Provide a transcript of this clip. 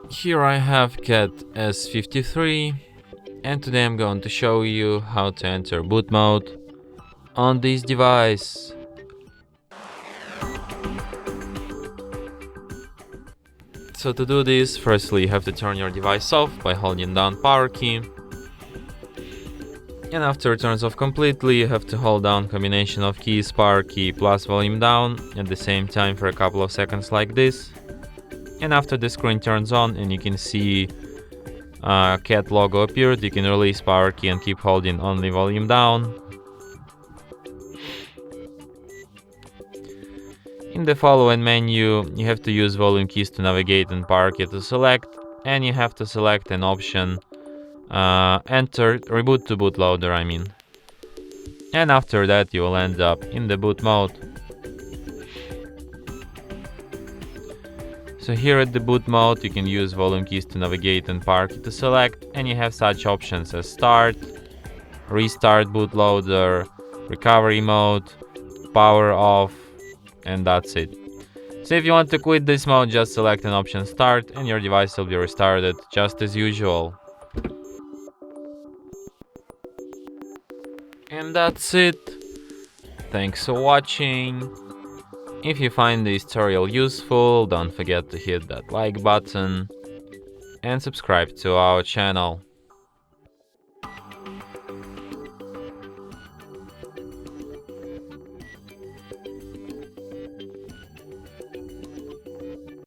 Here I have CAT S53, and today I'm going to show you how to enter boot mode on this device. So to do this, firstly you have to turn your device off by holding down power key. And after it turns off completely, you have to hold down combination of keys, power key plus volume down at the same time for a couple of seconds like this. And after the screen turns on and you can see CAT logo appeared, you can release power key and keep holding only volume down. In the following menu, you have to use volume keys to navigate and power key to select, and you have to select an option reboot to bootloader, and after that you will end up in the boot mode. So here at the boot mode you can use volume keys to navigate and power key to select, and you have such options as start, restart bootloader, recovery mode, power off, and that's it. So if you want to quit this mode, just select an option start and your device will be restarted just as usual. And that's it. Thanks for watching. If you find this tutorial useful, don't forget to hit that like button and subscribe to our channel.